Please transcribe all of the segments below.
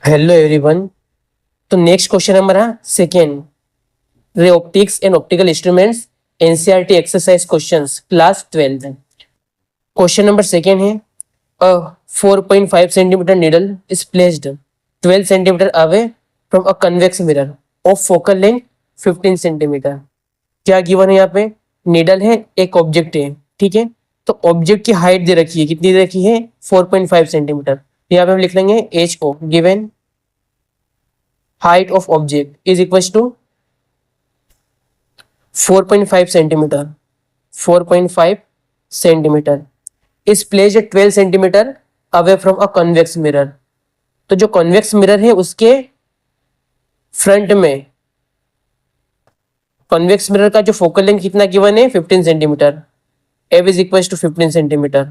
Hello everyone. तो next question हमारा second, ray optics and optical instruments NCERT exercise questions class 12। Question number second है, अ 4.5 centimetre needle is placed 12 centimetre away from a convex mirror of focal length 15 centimetre. क्या given है यहाँ पे? Needle है, एक object है, ठीक है। तो ऑब्जेक्ट की हाइट दे रखी है, कितनी दे रखी है? 4.5 सेंटीमीटर। यहाँ पे हम लिख लेंगे H O, given height of object is equals to 4.5 centimetre. 4.5 centimetre is placed at 12 centimetre away from a convex mirror। तो जो कॉन्वेक्स मिरर है उसके फ्रंट में, कॉन्वेक्स मिरर का जो फोकल लेंथ कितना गिवन है? 15 centimetre. f is equals to 15 centimetre.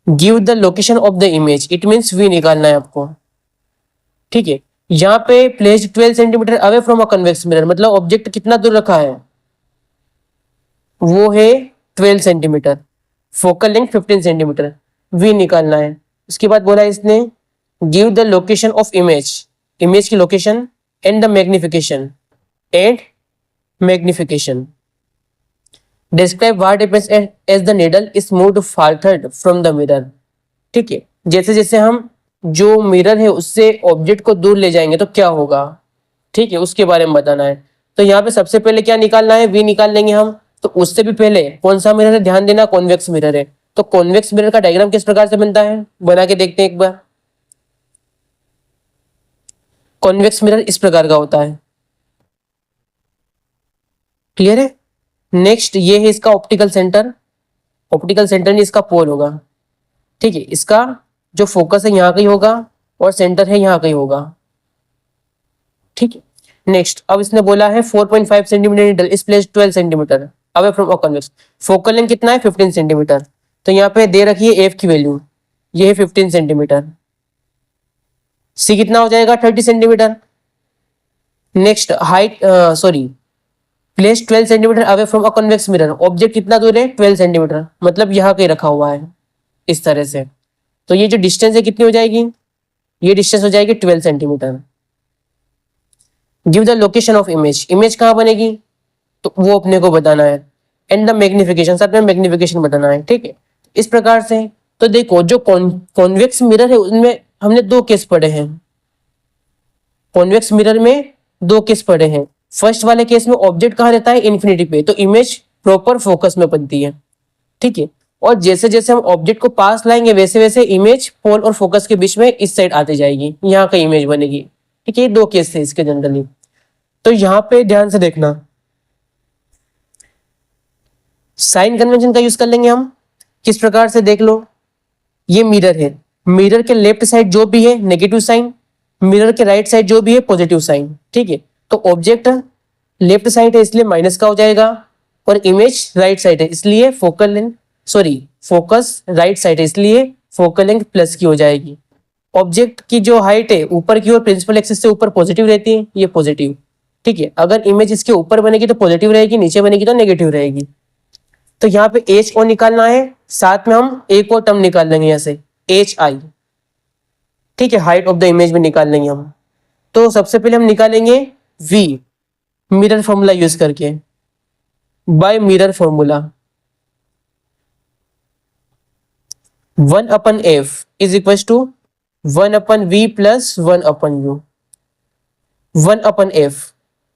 Give the location of the image, it means v निकालना है आपको, ठीक है। यहाँ पे placed 12 centimetre away from a convex mirror, मतलब ऑब्जेक्ट कितना दूर रखा है? वो है 12 centimetre, focal length 15 centimetre, v निकालना है। उसके बाद बोला इसने give the location of image, image की location and the magnification, and magnification describe what happens as the needle is moved forward from the mirror. ठीक है, जैसे जैसे हम जो मिरर है उससे ऑब्जेक्ट को दूर ले जाएंगे तो क्या होगा, ठीक है, उसके बारे में बताना है। तो यहाँ पे सबसे पहले क्या निकालना है? वी निकाल लेंगे हम। तो उससे भी पहले कौन सा मिरर है ध्यान देना, कॉन्वेक्स मिरर है। तो कॉन्वेक्स मिरर का डायग्राम किस प्रकार से बनता है, बना के देखते हैं एक बार। कॉन्वेक्स मिरर इस प्रकार का होता है, क्लियर है। नेक्स्ट ये है इसका ऑप्टिकल सेंटर, ऑप्टिकल सेंटर नहीं इसका पोल होगा, ठीक है। इसका जो फोकस है यहाँ कहीं होगा और सेंटर है यहाँ कहीं होगा, ठीक है। नेक्स्ट अब इसने बोला है 4.5 centimetre needle is placed 12 centimetre away from a convex, focal length कितना है? 15 सेंटीमीटर। तो यहाँ पे दे रखी है एफ की वैल्यू, ये है 15 सेंटीमीटर। सी कितना हो जाएगा? 30 centimetre. Next height, sorry, place 12 centimetre away from a convex mirror, object कितना दूर है? 12 सेंटीमीटर, मतलब यहाँ कहीं रखा हुआ है इस तरह से। तो ये जो डिस्टेंस है कितनी हो जाएगी? ये डिस्टेंस हो जाएगी 12 centimetre. Give the location of image, image कहाँ बनेगी तो वो अपने को बताना है। एंड द मैग्निफिकेशन, साथ में मैग्निफिकेशन बताना है, ठीक है। इस प्रकार से तो देखो जो कॉन्वेक्स मिरर है उनमें हमने दो केस पढ़े हैं, कॉन्वेक्स मिरर में दो केस पढ़े हैं। फर्स्ट वाले केस में ऑब्जेक्ट कहाँ रहता है? इन्फिनिटी पे, तो इमेज प्रॉपर फोकस में बनती है, ठीक है। और जैसे जैसे हम ऑब्जेक्ट को पास लाएंगे वैसे वैसे इमेज पोल और फोकस के बीच में इस साइड आती जाएगी, यहाँ का इमेज बनेगी, ठीक है। ये दो केस थे इसके जनरली। तो यहाँ पे ध्यान से देखना, साइन कन्वेंशन का यूज कर लेंगे हम। किस प्रकार से देख लो, ये मिरर है, मिरर के लेफ्ट साइड जो भी है नेगेटिव साइन, मिरर के राइट साइड जो भी है पॉजिटिव साइन, ठीक है। तो ऑब्जेक्ट लेफ्ट साइड है इसलिए माइनस का हो जाएगा, और इमेज राइट साइड है इसलिए focal length, sorry, focus right side है इसलिए फोकल लेंथ प्लस की हो जाएगी। ऑब्जेक्ट की जो हाइट है ऊपर की ओर प्रिंसिपल एक्सिस से ऊपर पॉजिटिव रहती है, ये पॉजिटिव, ठीक है। अगर इमेज इसके ऊपर बनेगी तो पॉजिटिव रहेगी, नीचे बनेगी तो नेगेटिव रहेगी। तो यहाँ पे एच ओ निकालना है, साथ में हम एक और टर्म निकाल लेंगे यहाँ से एच आई, ठीक है, हाइट ऑफ द इमेज में निकाल लेंगे हम। तो सबसे पहले हम निकालेंगे वी, मिरर फॉर्मूला यूज करके, by mirror formula 1/f is equal to 1/v plus 1/u। 1/f,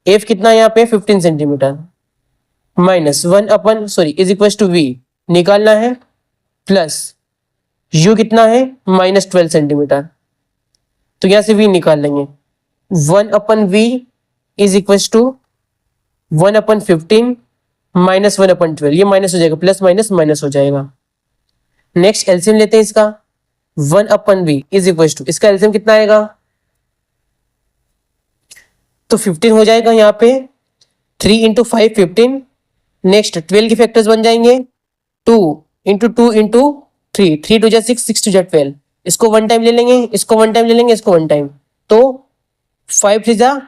f कितना यहाँ पे? 15 centimetre, minus 1/, is equal to v निकालना है, प्लस u कितना है? -12 सेंटीमीटर। तो यहां से v निकाल लेंगे, 1/v is equal to 1/15 minus 1/12, ये माइनस हो जाएगा, प्लस माइनस माइनस हो जाएगा। नेक्स्ट एलसीएम लेते हैं इसका, 1/v इज इक्वल टू, इसका एलसीएम कितना आएगा? तो 15 हो जाएगा यहाँ पे, 3 × 5 15। नेक्स्ट 12 के फैक्टर्स बन जाएंगे, 2 × 2 × 3, 3 2 6, 6 2 12। इसको वन टाइम ले लेंगे, इसको वन टाइम ले लेंगे, इसको वन टाइम, तो 5 3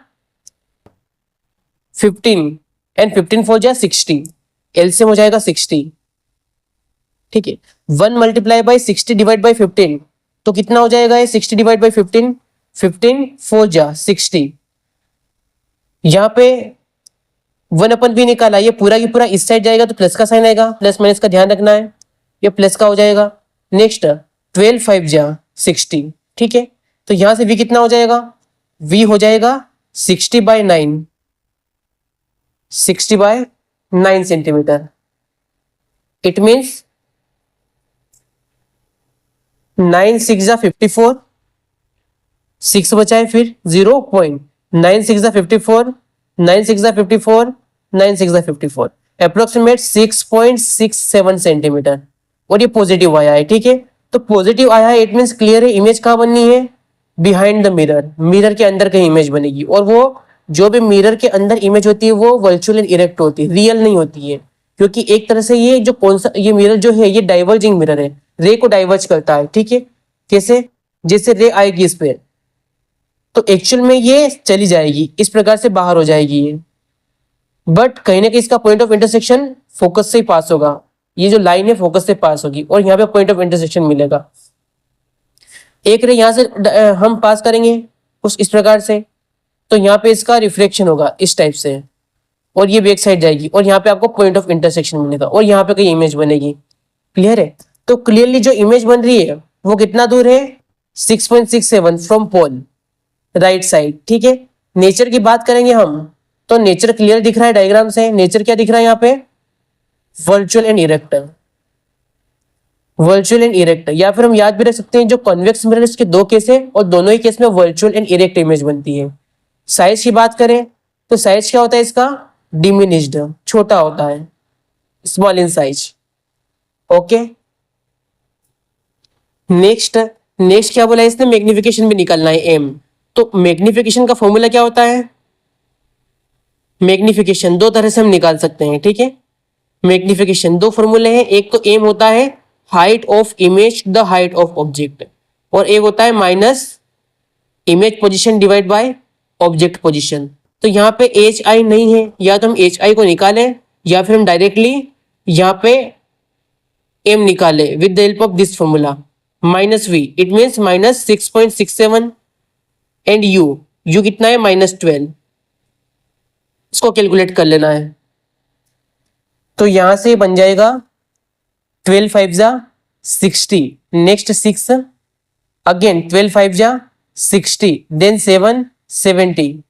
15 एंड 15 4 60, एलसीएम हो जाएगा 60, ठीक है। 1 × 60 डिवाइड बाई 15, तो कितना हो जाएगा ये 60 डिवाइड बाई 15, 15 4 जा 60। यहाँ पे 1/v निकाला, ये पूरा की पूरा इस साइड जाएगा तो प्लस का साइन आएगा, प्लस माइनस का ध्यान रखना है, ये प्लस का हो जाएगा। नेक्स्ट 12 5 जा 60, ठीक है। तो यहां से v कितना हो जाएगा, v हो जाएगा 60/9, 60/9 सेंटीमीटर। इट मीन्स 9 6 जा 54, 6 बचाए फिर 0.9 6 जा 54, 9 6 जा 54, 9 6 जा 54, अप्रोक्सीमेट 6.67 सेंटीमीटर। और ये पॉजिटिव आया है, ठीक है। तो पॉजिटिव आया है, इट मीन्स क्लियर है। इमेज कहाँ बननी है, बिहाइंड द मिरर, मिरर के अंदर कहीं इमेज बनेगी। और वो जो भी मिरर के अंदर इमेज होती है वो वर्चुअल एंड इरेक्ट होती है, रियल नहीं होती है। क्योंकि एक तरह से ये जो कौन सा ये मिरर जो है ये डाइवर्जिंग मिरर है, रे को डाइवर्ज करता है, ठीक है। कैसे, जैसे रे आएगी इस पे तो एक्चुअल में ये चली जाएगी, इस प्रकार से बाहर हो जाएगी ये। बट कहीं ना कहीं इसका पॉइंट ऑफ इंटरसेक्शन फोकस से ही पास होगा, ये जो लाइन है फोकस से पास होगी और यहाँ पे पॉइंट ऑफ इंटरसेक्शन मिलेगा। एक रे यहाँ से हम पास करेंगे उस इस प्रकार से, तो यहाँ पे इसका रिफ्लेक्शन होगा इस टाइप से और ये बैक साइड जाएगी और यहाँ पे आपको पॉइंट ऑफ इंटरसेक्शन मिलेगा और यहाँ पे कहीं इमेज बनेगी। क्लियर है। तो क्लियरली जो इमेज बन रही है वो कितना दूर है, 6.67 फ्रॉम पोल राइट साइड, ठीक है। नेचर की बात करेंगे हम तो नेचर क्लियर दिख रहा है डायग्राम से। नेचर क्या दिख रहा है यहाँ पे, virtual and erect, virtual and erect. या फिर हम याद भी रख सकते हैं जो कॉन्वेक्स मिरर इसके दो केस है और दोनों ही केस में वर्चुअल एंड इरेक्ट इमेज बनती है। साइज की बात करें तो साइज क्या होता है इसका, डिमिनिश्ड, छोटा होता है, small in size. Okay, next next क्या बोला इसने, मैग्निफिकेशन भी निकालना है एम। तो मैग्निफिकेशन का फॉर्मूला क्या होता है, मैग्निफिकेशन दो तरह से हम निकाल सकते हैं, ठीक है। मैग्निफिकेशन दो फॉर्मूले हैं, एक तो एम होता है height of image the height of object, और एक होता है minus image position divide by object position. तो यहाँ पे एच आई नहीं है, या तो हम एच आई को निकालें या फिर हम डायरेक्टली यहाँ पे एम निकाले with the help of this formula minus V, it means minus 6.67 and U कितना है -12, इसको कैलकुलेट कर लेना है। तो यहां से बन जाएगा 12 5 जा 60, नेक्स्ट 6 अगेन 12 5 जा 60, देन 7 70,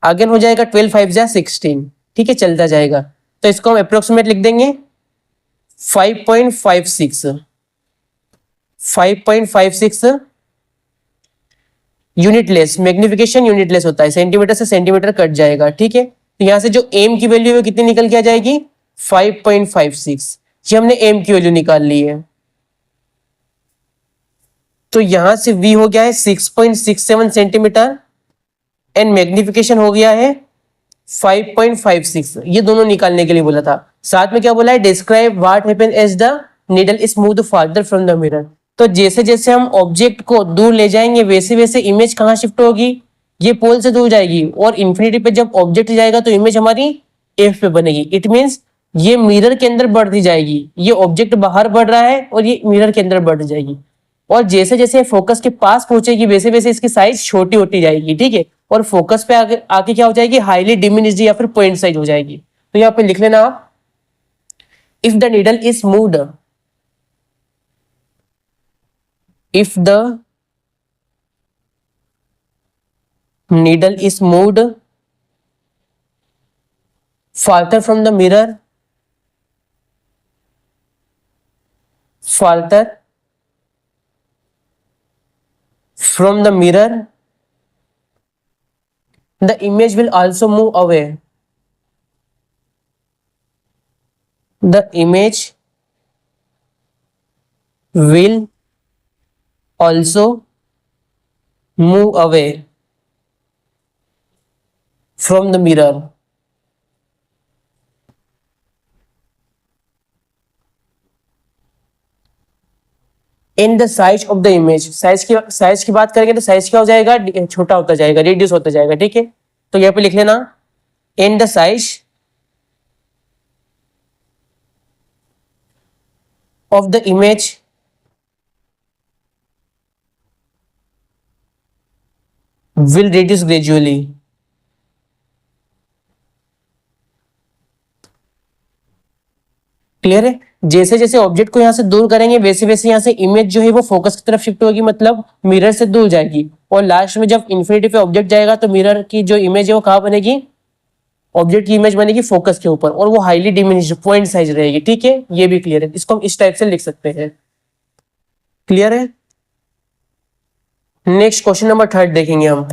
अगेन हो जाएगा 12 5 जा 16, ठीक है, चलता जाएगा। तो इसको हम अप्रोक्सीमेट लिख देंगे 5.56 unit less, magnification unit less होता है, सेंटीमीटर से सेंटीमीटर कट जाएगा, ठीक है। तो यहां से जो एम की वैल्यू है कितनी निकल के आ जाएगी 5.56, ये हमने एम की वैल्यू निकाल ली है। तो यहां से v हो गया है 6.67 सेंटीमीटर एंड मैग्निफिकेशन हो गया है 5.56, ये दोनों निकालने के लिए बोला था। साथ में क्या बोला है, describe what happen as the needle is moved farther from the mirror. तो जैसे जैसे हम ऑब्जेक्ट को दूर ले जाएंगे वैसे वैसे इमेज कहाँ शिफ्ट होगी, ये पोल से दूर जाएगी और इन्फिनिटी पे जब ऑब्जेक्ट जाएगा तो इमेज हमारी एफ पे बनेगी। इट मीन्स ये मिरर के अंदर बढ़ती जाएगी, ये ऑब्जेक्ट बाहर बढ़ रहा है और ये मिरर के अंदर बढ़ जाएगी, और जैसे जैसे फोकस के पास पहुंचेगी वैसे वैसे इसकी साइज छोटी होती जाएगी, ठीक है। और फोकस पे आके आके क्या हो जाएगी, हाईली डिमिनिश्ड या फिर पॉइंट साइज हो जाएगी। तो यहाँ पे लिख लेना आप, if the needle is moved, if the needle is moved farther from the mirror, farther from the mirror, the image will also move away, the image will also move away from the mirror. In the size of the image, size की बात करेंगे तो size क्या हो जाएगा, छोटा होता जाएगा, रिड्यूस होता जाएगा, ठीक है। तो यहाँ पे लिख लेना in the size of the image will reduce gradually. Clear है? जैसे जैसे ऑब्जेक्ट को यहाँ से दूर करेंगे वैसे वैसे यहाँ से इमेज जो है वो फोकस की तरफ शिफ्ट होगी, मतलब मिरर से दूर जाएगी, और लास्ट में जब इन्फिनिटी पे ऑब्जेक्ट जाएगा तो मिरर की जो इमेज है वो कहाँ बनेगी, ऑब्जेक्ट की इमेज बनेगी फोकस के ऊपर, और वो हाईली डिमिनिश्ड पॉइंट साइज रहेगी। ठीक है, ये भी क्लियर है, इसको हम इस टाइप से लिख सकते हैं। क्लियर है? नेक्स्ट क्वेश्चन नंबर 3 देखेंगे हम।